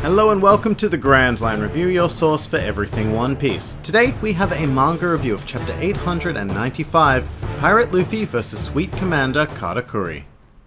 Hello and welcome to the Grand Line Review, your source for everything One Piece. Today we have a manga review of chapter 895, Pirate Luffy vs Sweet Commander Katakuri.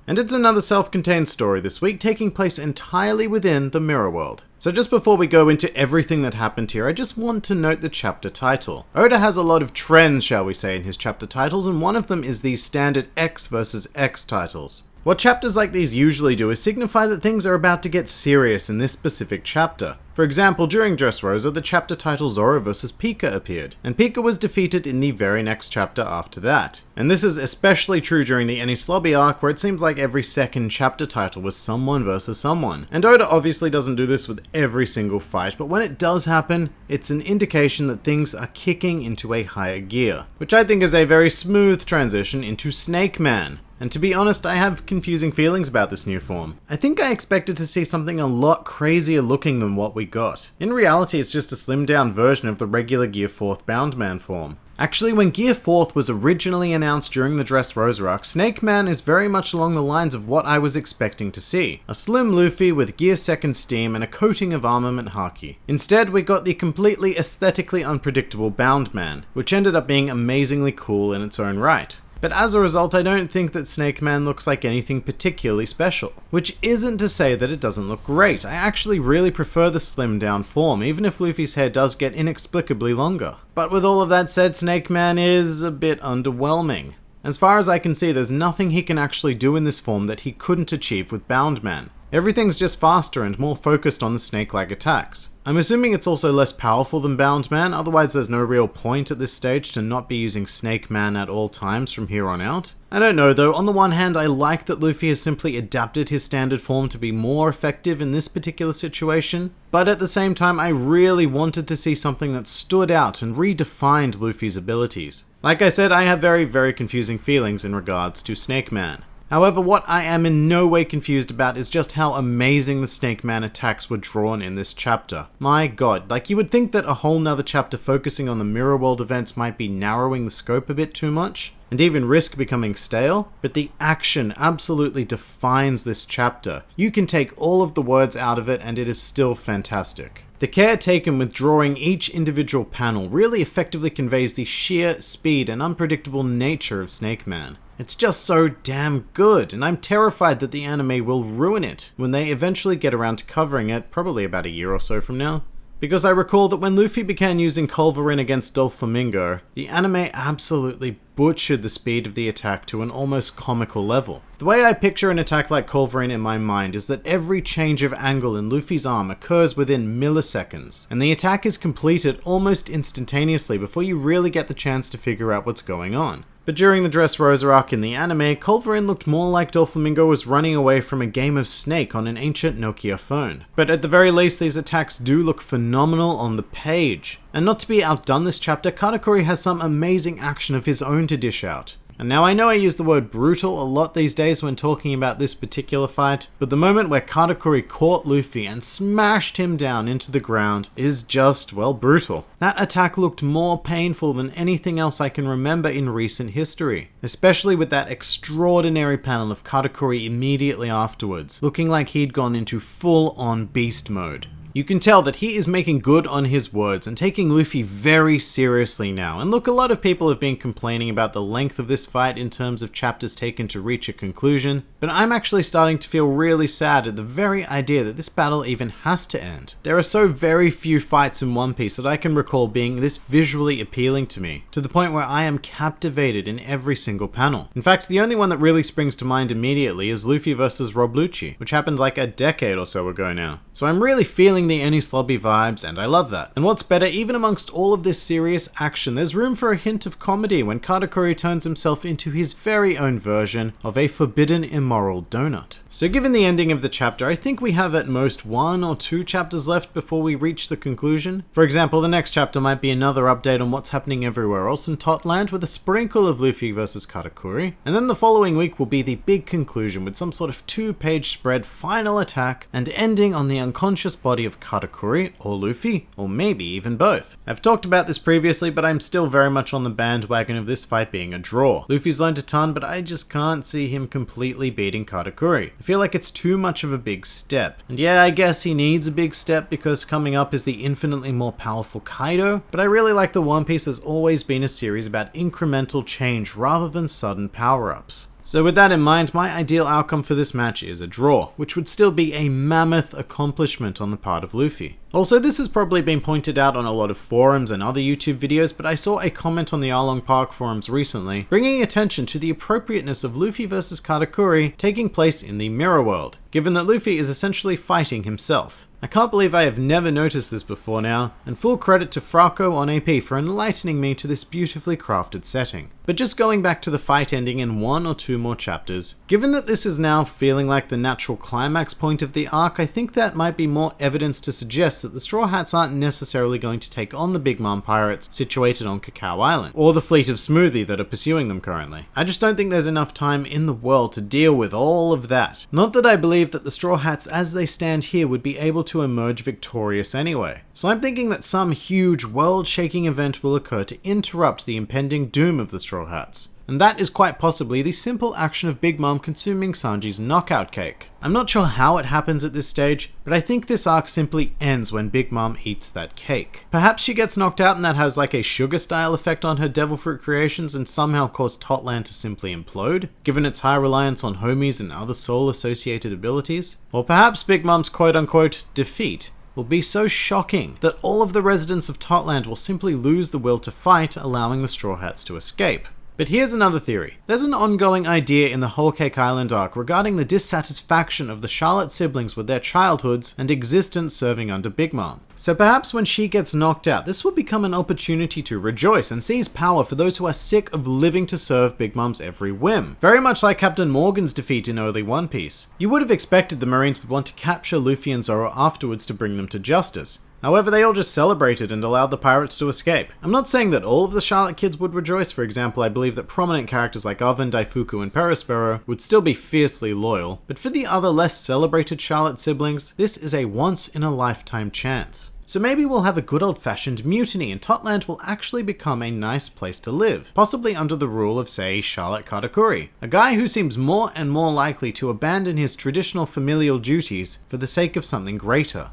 And it's another self-contained story this week, taking place entirely within the Mirror World. So just before we go into everything that happened here, I just want to note the chapter title. Oda has a lot of trends, shall we say, in his chapter titles, and one of them is the standard X versus X titles. What chapters like these usually do is signify that things are about to get serious in this specific chapter. For example, during Dressrosa, the chapter title Zoro vs Pika appeared, and Pika was defeated in the very next chapter after that. And this is especially true during the Enies Lobby arc, where it seems like every second chapter title was someone versus someone. And Oda obviously doesn't do this with every single fight, but when it does happen, it's an indication that things are kicking into a higher gear, which I think is a very smooth transition into Snake Man. And to be honest, I have confusing feelings about this new form. I think I expected to see something a lot crazier looking than what we got. In reality, it's just a slimmed down version of the regular Gear 4th Boundman form. Actually, when Gear 4th was originally announced during the Dressrosa arc, Snake Man is very much along the lines of what I was expecting to see. A slim Luffy with Gear 2nd steam and a coating of armament haki. Instead, we got the completely aesthetically unpredictable Boundman, which ended up being amazingly cool in its own right. But as a result, I don't think that Snake Man looks like anything particularly special. Which isn't to say that it doesn't look great. I actually really prefer the slimmed down form, even if Luffy's hair does get inexplicably longer. But with all of that said, Snake Man is a bit underwhelming. As far as I can see, there's nothing he can actually do in this form that he couldn't achieve with Boundman. Everything's just faster and more focused on the snake-like attacks. I'm assuming it's also less powerful than Boundman, otherwise there's no real point at this stage to not be using Snake Man at all times from here on out. I don't know though, on the one hand I like that Luffy has simply adapted his standard form to be more effective in this particular situation, but at the same time I really wanted to see something that stood out and redefined Luffy's abilities. Like I said, I have very confusing feelings in regards to Snake Man. However, what I am in no way confused about is just how amazing the Snake Man attacks were drawn in this chapter. My god, like you would think that a whole nother chapter focusing on the Mirror World events might be narrowing the scope a bit too much, and even risk becoming stale, but the action absolutely defines this chapter. You can take all of the words out of it and it is still fantastic. The care taken with drawing each individual panel really effectively conveys the sheer speed and unpredictable nature of Snake Man. It's just so damn good, and I'm terrified that the anime will ruin it when they eventually get around to covering it, probably about a year or so from now. Because I recall that when Luffy began using Culverin against Doflamingo, the anime absolutely butchered the speed of the attack to an almost comical level. The way I picture an attack like Culverin in my mind is that every change of angle in Luffy's arm occurs within milliseconds, and the attack is completed almost instantaneously before you really get the chance to figure out what's going on. But during the Dressrosa arc in the anime, Culverin looked more like Doflamingo was running away from a game of Snake on an ancient Nokia phone. But at the very least, these attacks do look phenomenal on the page. And not to be outdone this chapter, Katakuri has some amazing action of his own to dish out. And now I know I use the word brutal a lot these days when talking about this particular fight, but the moment where Katakuri caught Luffy and smashed him down into the ground is just, well, brutal. That attack looked more painful than anything else I can remember in recent history, especially with that extraordinary panel of Katakuri immediately afterwards, looking like he'd gone into full-on beast mode. You can tell that he is making good on his words and taking Luffy very seriously now. And look, a lot of people have been complaining about the length of this fight in terms of chapters taken to reach a conclusion, but I'm actually starting to feel really sad at the very idea that this battle even has to end. There are so very few fights in One Piece that I can recall being this visually appealing to me, to the point where I am captivated in every single panel. In fact, the only one that really springs to mind immediately is Luffy vs Rob Lucci, which happened like a decade or so ago now. So I'm really feeling the Enies Lobby vibes, and I love that. And what's better, even amongst all of this serious action, there's room for a hint of comedy when Katakuri turns himself into his very own version of a forbidden immoral donut. So given the ending of the chapter, I think we have at most 1 or 2 chapters left before we reach the conclusion. For example, the next chapter might be another update on what's happening everywhere else in Totland with a sprinkle of Luffy versus Katakuri, and then the following week will be the big conclusion with some sort of 2-page spread final attack and ending on the unconscious body of of Katakuri or Luffy, or maybe even both. I've talked about this previously, but I'm still very much on the bandwagon of this fight being a draw. Luffy's learned a ton, but I just can't see him completely beating Katakuri. I feel like it's too much of a big step. And yeah, I guess he needs a big step because coming up is the infinitely more powerful Kaido, but I really like that One Piece has always been a series about incremental change rather than sudden power-ups. So with that in mind, my ideal outcome for this match is a draw, which would still be a mammoth accomplishment on the part of Luffy. Also, this has probably been pointed out on a lot of forums and other YouTube videos, but I saw a comment on the Arlong Park forums recently, bringing attention to the appropriateness of Luffy vs Katakuri taking place in the Mirror World, given that Luffy is essentially fighting himself. I can't believe I have never noticed this before now, and full credit to Frauco on AP for enlightening me to this beautifully crafted setting. But just going back to the fight ending in 1 or 2 more chapters, given that this is now feeling like the natural climax point of the arc, I think that might be more evidence to suggest that the Straw Hats aren't necessarily going to take on the Big Mom pirates situated on Cacao Island, or the fleet of Smoothie that are pursuing them currently. I just don't think there's enough time in the world to deal with all of that. Not that I believe that the Straw Hats as they stand here would be able to emerge victorious anyway. So I'm thinking that some huge world-shaking event will occur to interrupt the impending doom of the Straw Hats. And that is quite possibly the simple action of Big Mom consuming Sanji's knockout cake. I'm not sure how it happens at this stage, but I think this arc simply ends when Big Mom eats that cake. Perhaps she gets knocked out and that has like a sugar style effect on her devil fruit creations and somehow cause Totland to simply implode, given its high reliance on homies and other soul associated abilities. Or perhaps Big Mom's quote unquote defeat will be so shocking that all of the residents of Totland will simply lose the will to fight, allowing the Straw Hats to escape. But here's another theory. There's an ongoing idea in the Whole Cake Island arc regarding the dissatisfaction of the Charlotte siblings with their childhoods and existence serving under Big Mom. So perhaps when she gets knocked out, this will become an opportunity to rejoice and seize power for those who are sick of living to serve Big Mom's every whim. Very much like Captain Morgan's defeat in early One Piece. You would have expected the Marines would want to capture Luffy and Zoro afterwards to bring them to justice. However, they all just celebrated and allowed the pirates to escape. I'm not saying that all of the Charlotte kids would rejoice. For example, I believe that prominent characters like Oven, Daifuku, and Perospero would still be fiercely loyal, but for the other less celebrated Charlotte siblings, this is a once-in-a-lifetime chance. So maybe we'll have a good old-fashioned mutiny and Totland will actually become a nice place to live, possibly under the rule of, say, Charlotte Katakuri, a guy who seems more and more likely to abandon his traditional familial duties for the sake of something greater.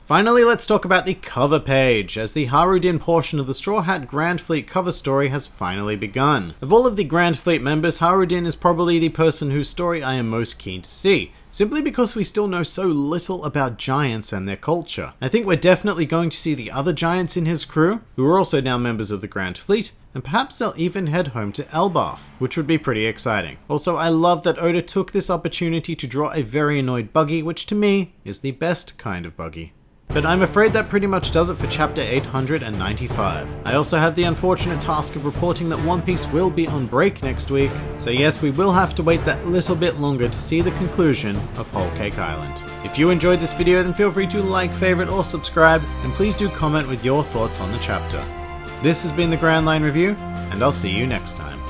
Finally, let's talk about the cover page, as the Harudin portion of the Straw Hat Grand Fleet cover story has finally begun. Of all of the Grand Fleet members, Harudin is probably the person whose story I am most keen to see, simply because we still know so little about giants and their culture. I think we're definitely going to see the other giants in his crew, who are also now members of the Grand Fleet, and perhaps they'll even head home to Elbaf, which would be pretty exciting. Also, I love that Oda took this opportunity to draw a very annoyed Buggy, which to me is the best kind of Buggy. But I'm afraid that pretty much does it for chapter 895. I also have the unfortunate task of reporting that One Piece will be on break next week, so yes, we will have to wait that little bit longer to see the conclusion of Whole Cake Island. If you enjoyed this video, then feel free to like, favorite, or subscribe, and please do comment with your thoughts on the chapter. This has been the Grand Line Review, and I'll see you next time.